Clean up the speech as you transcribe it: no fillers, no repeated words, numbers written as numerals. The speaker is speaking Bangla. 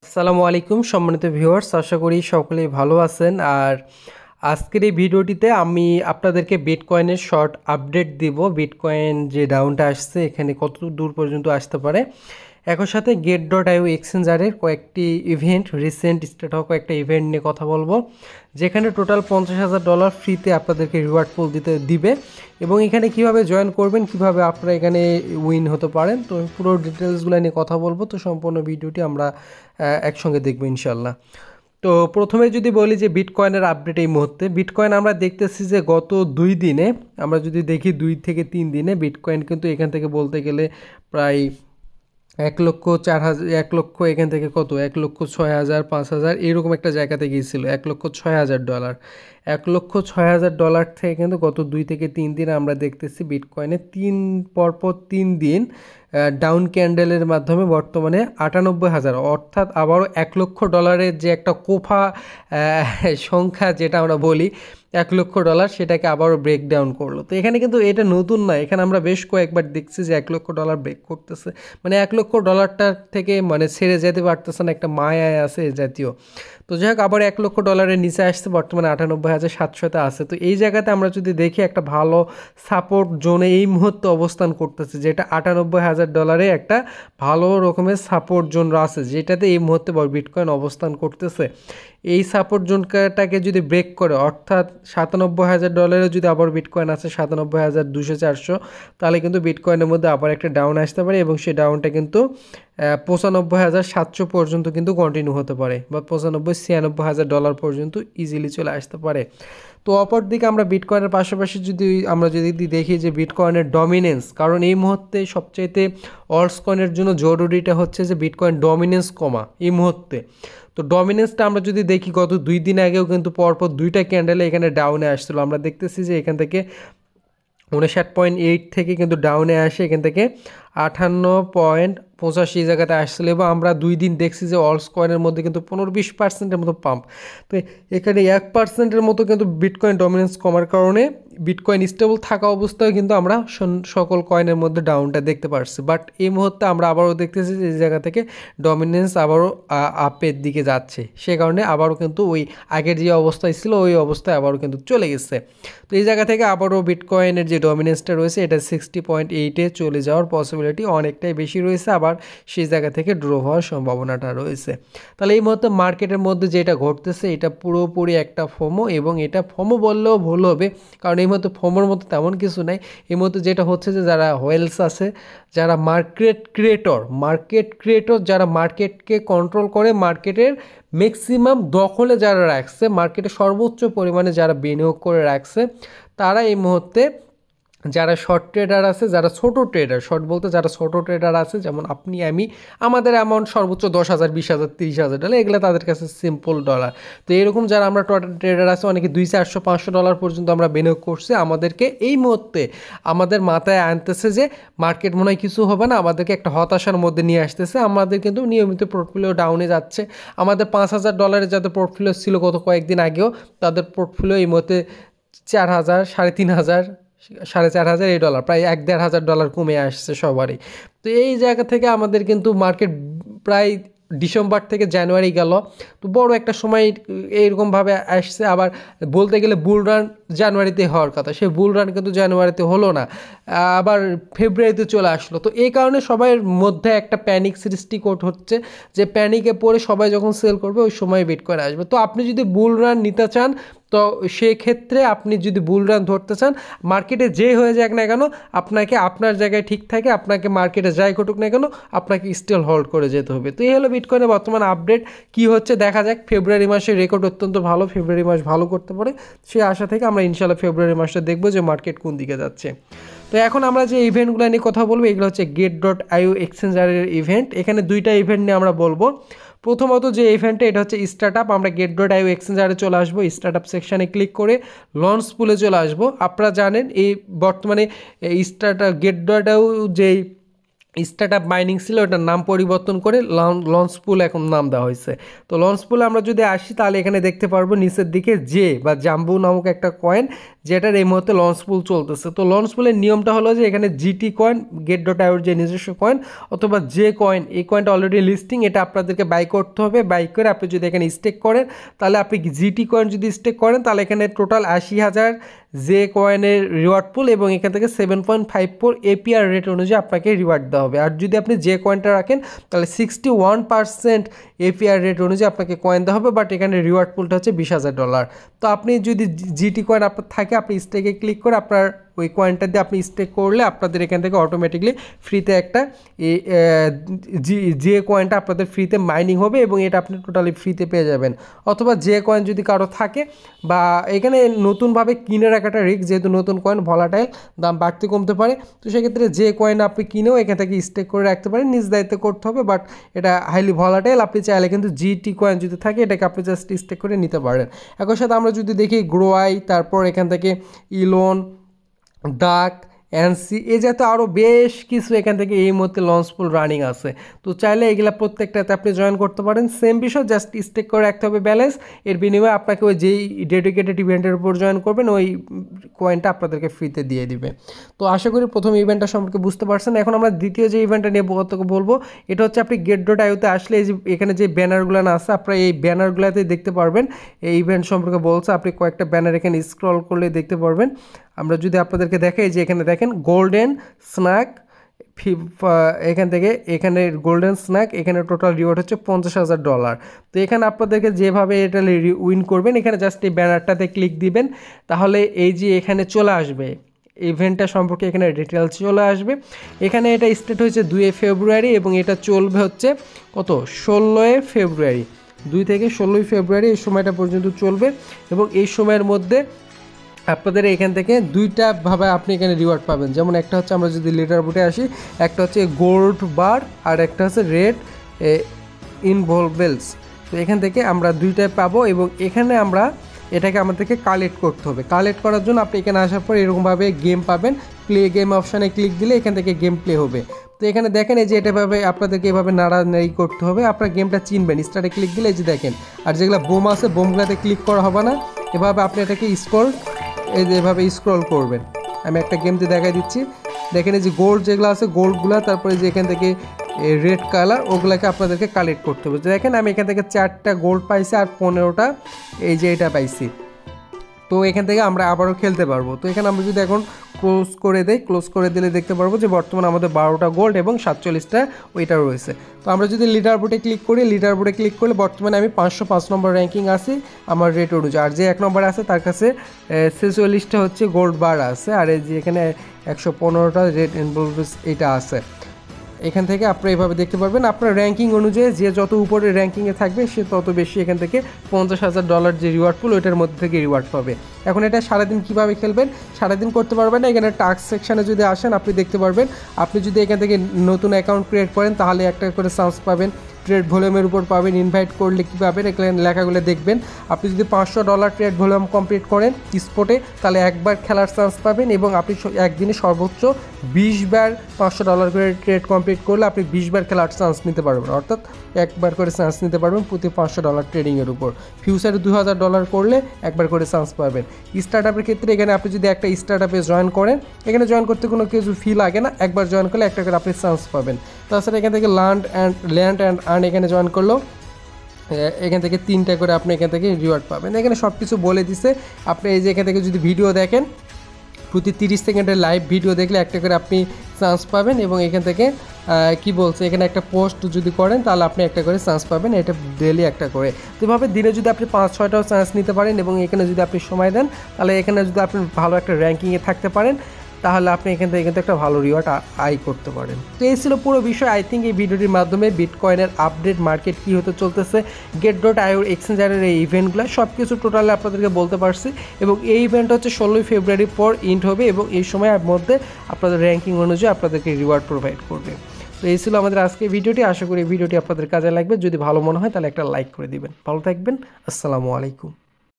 আসসালামু আলাইকুম সম্মানিত ভিউয়ার্স, আশা করি সকলেই ভালো আছেন। আর আজকের এই ভিডিওটিতে আমি আপনাদেরকে বিটকয়েনের শর্ট আপডেট দিব। বিটকয়েন যে ডাউনটা আসছে এখানে কত দূর পর্যন্ত আসতে পারে, একই সাথে গেট.আইও এক্সচেঞ্জারের কয়েকটি ইভেন্ট, রিসেন্ট স্টার্ট হওয়া কয়েকটা ইভেন্ট নিয়ে কথা বলবো, যেখানে টোটাল $50,000 ফ্রিতে আপনাদেরকে রিওয়ার্ড পুল দিবে এবং এখানে কিভাবে জয়েন করবেন, কিভাবে আপনারা এখানে উইন হতে পারেন। তো পুরো ডিটেলসগুলো নিয়ে কথা বলবো। তো সম্পূর্ণ ভিডিওটি আমরা একসঙ্গে দেখবো ইনশাল্লাহ। তো প্রথমে যদি বলি যে বিটকয়েনের আপডেট, এই মুহূর্তে বিটকয়েন আমরা দেখতেছি যে গত 2 দিনে, আমরা যদি দেখি 2 থেকে 3 দিনে, বিটকয়েন কিন্তু এখান থেকে বলতে গেলে প্রায় 1,04,000, 1,00,000 এখান থেকে কত 1,06,000, 5,000 এরকম একটা জায়গাতে গিয়েছিল। $1,06,000, $1,06,000 থেকে কিন্তু গত 2 থেকে 3 দিনে আমরা দেখতেছি বিটকয়েনে পরপর 3 দিন ডাউন ক্যান্ডেলের মাধ্যমে বর্তমানে 98,000, অর্থাৎ আবারও $1,00,000 যে একটা কোফা সংখ্যা যেটা আমরা বলি $1,00,000, সেটাকে আবারও ব্রেক ডাউন করলো। তো এখানে কিন্তু এটা নতুন নয়, এখানে আমরা বেশ কয়েকবার দেখছি যে $1,00,000 ব্রেক করতেছে, মানে $1,00,000 থেকে মানে ছেড়ে যেতে পারতেছে না, একটা মায়ায় আছে এ জাতীয়। তো যাই হোক, আবার $1,00,000 নিচে আসছে, বর্তমানে 98,700-তে আছে। তো এই জায়গাতে আমরা যদি দেখি একটা ভালো সাপোর্ট জোনে এই মুহূর্তে অবস্থান করতেছে, যেটা $98,000 একটা ভালো রকমের সাপোর্ট জোন আছে, যেটাতে এই মুহূর্তে বিটকয়েন অবস্থান করতেছে। এই সাপোর্ট জোনটাকে যদি ব্রেক করে, অর্থাৎ $97,000 যদি আবার বিটকয়েন আছে 97,200-400, তাহলে কিন্তু বিটকয়েনের মধ্যে আবার একটা ডাউন আসতে পারে এবং সেই ডাউনটা কিন্তু 95,700 পর্যন্ত কিন্তু কন্টিনিউ হতে পারে, বা $95,000-96,000 পর্যন্ত ইজিলি চলে আসতে পারে। তো অপরদিকে আমরা বিটকয়েনের পাশাপাশি যদি দেখি যে বিটকয়েনের ডমিনেন্স, কারণ এই মুহূর্তে সবচাইতে অল্টস কয়েনের জন্য জরুরিটা হচ্ছে যে বিটকয়েন ডমিনেন্স কমা এই মুহূর্তে। তো ডমিনেন্সটা আমরা যদি দেখি, গত 2 দিন আগেও কিন্তু পরপর 2টা ক্যান্ডেলে এখানে ডাউনে আসছিলো। আমরা দেখতেছি যে এখান থেকে 59.8 থেকে কিন্তু ডাউনে আসে, এখান থেকে 58.85 জায়গাতে আসছিল, এবং আমরা 2 দিন দেখছি যে অল্টস কয়েনের মধ্যে কিন্তু 15-20% মতো পাম্প। তো এখানে 1% মতো কিন্তু বিটকয়েন ডমিনেন্স কমার কারণে বিটকয়েন স্টেবল থাকা অবস্থায় কিন্তু আমরা সকল কয়েনের মধ্যে ডাউনটা দেখতে পারছি। বাট এই মুহূর্তে আমরা আবারও দেখতেছি যে এই জায়গা থেকে ডমিনেন্স আবারও আপের দিকে যাচ্ছে, সে কারণে আবারও কিন্তু ওই আগের যে অবস্থায় ছিল ওই অবস্থায় আবারও কিন্তু চলে গেছে। তো এই জায়গা থেকে আবারও বিটকয়েনের যে ডমিনেন্সটা রয়েছে এটা 60.8-এ চলে যাওয়ার পসিবিলিটি অনেকটাই বেশি রয়েছে, আবার সেই জায়গা থেকে ড্রপ হওয়ার সম্ভাবনাটা রয়েছে। তাহলে এই মুহূর্তে মার্কেটের মধ্যে যেটা ঘটতেছে এটা পুরোপুরি একটা ফোমো, এবং এটা ফোমো বললেও ভুল হবে, কারণ এই মুহূর্তে ফোমোর মতো তেমন কিছু নাই। এই মুহূর্তে যেটা হচ্ছে যে যারা হোয়েলস আছে, যারা মার্কেট ক্রিয়েটর, যারা মার্কেটকে কন্ট্রোল করে, মার্কেটের ম্যাক্সিমাম দখলে যারা রাখছে, মার্কেটে সর্বোচ্চ পরিমাণে যারা বিনিয়োগ করে রাখছে, তারা এই মুহূর্তে, যারা শর্ট ট্রেডার আছে, যারা ছোটো ট্রেডার, শর্ট বলতে যারা ছোটো ট্রেডার আছে, যেমন আপনি আমি, আমাদের অ্যামাউন্ট সর্বোচ্চ 10,000, 20,000, 30,000, এগুলো তাদের কাছে সিম্পল ডলার। তো এরকম যারা আমরা ট্রেডার আছে, অনেকে $200, $400, $500 পর্যন্ত আমরা বিনিয়োগ করছি, আমাদেরকে এই মুহূর্তে আমাদের মাথায় আনতেছে যে মার্কেট মনে হয় কিছু হবে না, আমাদেরকে একটা হতাশার মধ্যে নিয়ে আসতেছে। আমাদের কিন্তু নিয়মিত পোর্টফোলিও ডাউনে যাচ্ছে। আমাদের $5,000 যাদের পোর্টফোলিও ছিল গত কয়েকদিন আগেও, তাদের পোর্টফোলিও এই মুহূর্তে 4,000, 3,500, $4,500 প্রায় $1,500 কমে আসছে সবারই। তো এই জায়গা থেকে আমাদের কিন্তু মার্কেট প্রায় ডিসেম্বর থেকে জানুয়ারি গেল, তো বড় একটা সময় এইরকমভাবে আসছে। আবার বলতে গেলে বুল রান জানুয়ারিতে হওয়ার কথা, সেই বুল রান কিন্তু জানুয়ারিতে হলো না, আবার ফেব্রুয়ারিতে চলে আসলো। তো এই কারণে সবার মধ্যে একটা প্যানিক সৃষ্টি হচ্ছে, যে প্যানিকে পড়ে সবাই যখন সেল করবে ওই সময় বিটকয়েন আসবে। তো আপনি যদি বুল রান নিতে চান, তো সেক্ষেত্রে আপনি যদি বুল রান ধরতে চান, মার্কেটে যে হয়ে যাক না কেন, আপনাকে আপনার জায়গায় ঠিক থাকে, আপনাকে মার্কেটে যাই ঘটুক না কেন, আপনাকে স্টিল হোল্ড করে যেতে হবে। তো এই হলো বিটকয়েনের বর্তমান আপডেট। কি হচ্ছে দেখা যাক। ফেব্রুয়ারি মাসের রেকর্ড অত্যন্ত ভালো, ফেব্রুয়ারি মাস ভালো করতে পারে, সেই আশা থেকে আমরা ইনশাল্লাহ ফেব্রুয়ারি মাসটা দেখবো যে মার্কেট কোন দিকে যাচ্ছে। তো এখন আমরা যে ইভেন্টগুলো নিয়ে কথা বলবো, এগুলো হচ্ছে গেট.আইও এক্সচেঞ্জারের ইভেন্ট। এখানে 2টা ইভেন্ট নিয়ে আমরা বলবো। প্রথমত যে ইভেন্টটা, এটা হচ্ছে স্টার্টআপ। আমরা গেট.আইও এক্সচেঞ্জারে চলে আসবো, স্টার্টআপ সেকশানে ক্লিক করে লঞ্চ পুলে চলে আসবো। আপনারা জানেন এই বর্তমানে গেট.আইও যেই স্টার্টআপ মাইনিং ছিল, ওটার নাম পরিবর্তন করে লঞ্চ পুল এখন নাম দেওয়া হয়েছে। তো লঞ্চ পুলে আমরা যদি আসি, তাহলে এখানে দেখতে পারবো নিচের দিকে জে বা জাম্বু নামক একটা কয়েন, যেটার এই মুহূর্তে লঞ্চ পুল চলতেছে। তো লঞ্চ পুলের নিয়মটা হলো যে এখানে জিটি কয়েন, get.io যে নিজস্ব কয়েন, অথবা যে কয়েন, এই কয়েনটা অলরেডি লিস্টিং, এটা আপনাদেরকে বাই করতে হবে। বাই করে আপনি যদি এখানে স্টেক করেন, তাহলে আপনি জিটি কয়েন যদি স্টেক করেন, তাহলে এখানে টোটাল 80,000 যে কয়েনের রিওয়ার্ড পুল, এবং এখান থেকে 7.54 APR রেট অনুযায়ী আপনাকে রিওয়ার্ড দেওয়া হবে। আর যদি আপনি যে কয়েনটা রাখেন, তাহলে 61% APR রেট অনুযায়ী আপনাকে কয়েন দেওয়া হবে। বাট এখানে রিওয়ার্ড পুলটা হচ্ছে $20,000। তো আপনি যদি জিটি কয়েন আপনার থাকে, আপনি স্টেকে ক্লিক করে আপনার ওই কয়েনটা দিয়ে আপনি স্টেক করলে আপনাদের এখান থেকে অটোমেটিকলি ফ্রিতে একটা যে কয়েনটা আপনাদের ফ্রিতে মাইনিং হবে, এবং এটা আপনি টোটালি ফ্রিতে পেয়ে যাবেন। অথবা যে কয়েন যদি কারো থাকে, বা এখানে নতুনভাবে কিনে রাখাটা রিস্ক, যেহেতু নতুন কয়েন ভলাটাইল, দাম বাড়তে কমতে পারে। তো সেক্ষেত্রে যে কয়েন আপনি কিনেও এখান থেকে স্টেক করে রাখতে পারেন, নিজ দায়িত্বে করতে হবে। বাট এটা হাইলি ভলাটাইল, আপনি চাইলে কিন্তু জিটি কয়েন যদি থাকে এটাকে আপনি জাস্ট স্টেক করে নিতে পারেন। একই সাথে আমরা যদি দেখি গ্রোয়াই, তারপর এখান থেকে ইলন, ডাক, এনসি, এই জাতীয় আরও বেশ কিছু এখান থেকে এই মুহূর্তে লঞ্চ পুল রানিং আছে। তো চাইলে এগুলা প্রত্যেকটাতে আপনি জয়েন করতে পারেন। সেম বিষয়, জাস্ট স্টেক করে রাখতে হবে ব্যালেন্স। এর বিনিময়ে আপনাকে ওই যেই ডেডিকেটেড ইভেন্টের উপর জয়েন করবেন, ওই কয়েনটা আপনাদেরকে ফ্রিতে দিয়ে দিবে। তো আশা করি প্রথম ইভেন্টটা সম্পর্কে বুঝতে পারছেন। এখন আমরা দ্বিতীয় যে ইভেন্টটা নিয়ে বলবো, এটা হচ্ছে আপনি get.ioতে আসলে এই যে এখানে যে ব্যানারগুলো আছে, আপনারা এই ব্যানারগুলোতে দেখতে পারবেন এই ইভেন্ট সম্পর্কে বলছে। আপনি কয়েকটা ব্যানার এখানে স্ক্রল করলে দেখতে পারবেন। আমরা যদি আপনাদেরকে দেখাই যে এখানে দেখেন গোল্ডেন স্ন্যাক, এখান থেকে এখানে গোল্ডেন স্ন্যাক, এখানে টোটাল রিওয়ার্ড হচ্ছে $50,000। তো এখানে আপনাদেরকে যেভাবে এটা উইন করবেন, এখানে জাস্ট এই ব্যানারটাতে ক্লিক দিবেন, তাহলে এই যে এখানে চলে আসবে ইভেন্টটা সম্পর্কে এখানে ডিটেলস চলে আসবে। এখানে এটা স্টার্ট হয়েছে 2 ফেব্রুয়ারি, এবং এটা চলবে হচ্ছে কত 16 ফেব্রুয়ারি, 2 থেকে 16 ফেব্রুয়ারি এই সময়টা পর্যন্ত চলবে। এবং এই সময়ের মধ্যে আপনাদের এখান থেকে দুইটা ভাবে আপনি এখানে রিওয়ার্ড পাবেন। যেমন একটা হচ্ছে, আমরা যদি লিডার বোর্ডে আসি, একটা হচ্ছে গোল্ড বার, আর একটা হচ্ছে রেড ইনভলভেলস। তো এখান থেকে আমরা দুইটাই পাবো, এবং এখানে আমরা এটাকে আমাদেরকে কালেক্ট করতে হবে। কালেক্ট করার জন্য আপনি এখানে আসার পর এরকমভাবে গেম পাবেন, প্লে গেম অপশানে ক্লিক দিলে এখান থেকে গেম প্লে হবে। তো এখানে দেখেন এই যে এটাভাবে আপনাদেরকে এভাবে নাড়ানাড়ি করতে হবে, আপনার গেমটা চিনবেন। স্টার্টে ক্লিক দিলে এই যে দেখেন, আর যেগুলো বোম আছে বোমগুলোতে ক্লিক করা হবে না, এভাবে আপনি এটাকে এই যে এভাবে স্ক্রল করবেন। আমি একটা গেমতে দেখাই দিচ্ছি, দেখেন এই যে গোল্ড যেগুলো আছে গোল্ডগুলো, তারপরে যে এখান থেকে রেড কালার, ওগুলোকে আপনাদেরকে কালেক্ট করতে হবে। দেখেন আমি এখান থেকে 4টা গোল্ড পাইছি আর 15টা এই যে এটা পাইছি। তো এখান থেকে আমরা আবারও খেলতে পারবো। তো এখানে আমরা যদি এখন ক্লোজ করে দেই, ক্লোজ করে দিলে দেখতে পারবো যে বর্তমানে আমাদের 12টা গোল্ড এবং 47টা ওইটা রয়েছে। তো আমরা যদি লিডার বোর্ডে ক্লিক করি, লিডার বোর্ডে ক্লিক করলে বর্তমানে আমি 505 নম্বর র্যাঙ্কিং আছি আমার রেট অনুযায়ী। আর যে 1 নম্বর আছে তার কাছে 46টা হচ্ছে গোল্ড বার আছে, আর এই যে এখানে 115টা রেড ইনভলভেস এটা আছে। এখান থেকে আপনি এইভাবে দেখতে পারবেন আপনার র্যাঙ্কিং অনুযায়ী যে যত উপরে র্যাঙ্কিংয়ে থাকবে সে তত বেশি এখান থেকে $50,000 যে রিওয়ার্ড পুল ওইটার মধ্যে থেকে রিওয়ার্ড পাবে। এখন এটা সারাদিন কীভাবে খেলবেন, সারাদিন করতে পারবেন না। এখানে টাস্ক সেকশানে যদি আসেন আপনি দেখতে পারবেন, আপনি যদি এখান থেকে নতুন অ্যাকাউন্ট ক্রিয়েট করেন তাহলে একটা করে চান্স পাবেন, ট্রেড ভলিউমের উপর পাবেন, ইনভাইট করলে কী পাবেন এখানে লেখাগুলো দেখবেন। আপনি যদি $500 ট্রেড ভলিউম কমপ্লিট করেন স্পটে তাহলে একবার খেলার চান্স পাবেন, এবং আপনি একদিনে সর্বোচ্চ 20 বার $500 করে ট্রেড কমপ্লিট করলে আপনি 20 বার খেলার চান্স নিতে পারবেন, অর্থাৎ একবার করে চান্স নিতে পারবেন প্রতি $500 ট্রেডিংয়ের উপর। ফিউচারে $2000 করলে একবার করে চান্স পাবেন। স্টার্ট আপের ক্ষেত্রে এখানে আপনি যদি একটা স্টার্ট আপে জয়েন করেন, এখানে জয়েন করতে কোনো কিছু ফি লাগে না, একবার জয়েন করলে একটা করে আপনি চান্স পাবেন। তাছাড়া এখান থেকে ল্যান্ড অ্যান্ড আর্ন এখানে জয়েন করলেও এখান থেকে 3টা করে আপনি এখান থেকে রিওয়ার্ড পাবেন। এখানে সব কিছু বলে দিছে। আপনি এই যে এখান থেকে যদি ভিডিও দেখেন, প্রতি 30 সেকেন্ডের লাইভ ভিডিও দেখলে একটা করে আপনি চান্স পাবেন, এবং এখান থেকে কি বলছে এখানে একটা পোস্ট যদি করেন তাহলে আপনি একটা করে চান্স পাবেন, এটা ডেলি একটা করে। তো এভাবে দিনে যদি আপনি 5-6টাও চান্স নিতে পারেন, এবং এখানে যদি আপনি সময় দেন তাহলে এখানে যদি আপনি ভালো একটা র্যাঙ্কিংয়ে থাকতে পারেন তাহলে আপনি এখান থেকে কিন্তু একটা ভালো রিওয়ার্ড আয় করতে পারেন। তো এই ছিল পুরো বিষয়। আই থিঙ্ক এই ভিডিওটির মাধ্যমে বিটকয়েনের আপডেট, মার্কেট কী হতে চলতেছে, get.io এক্সচেঞ্জারের এই ইভেন্টগুলো সব কিছু টোটালি আপনাদেরকে বলতে পারছি। এবং এই ইভেন্ট হচ্ছে 16 ফেব্রুয়ারি পর ইন্ড হবে, এবং এই সময়ের মধ্যে আপনাদের র্যাঙ্কিং অনুযায়ী আপনাদেরকে রিওয়ার্ড প্রোভাইড করবে। তো এই ছিল আমাদের আজকে ভিডিওটি। আশা করি ভিডিওটি আপনাদের কাজে লাগবে। যদি ভালো মনে হয় তাহলে একটা লাইক করে দিবেন। ভালো থাকবেন। আসসালামু আলাইকুম।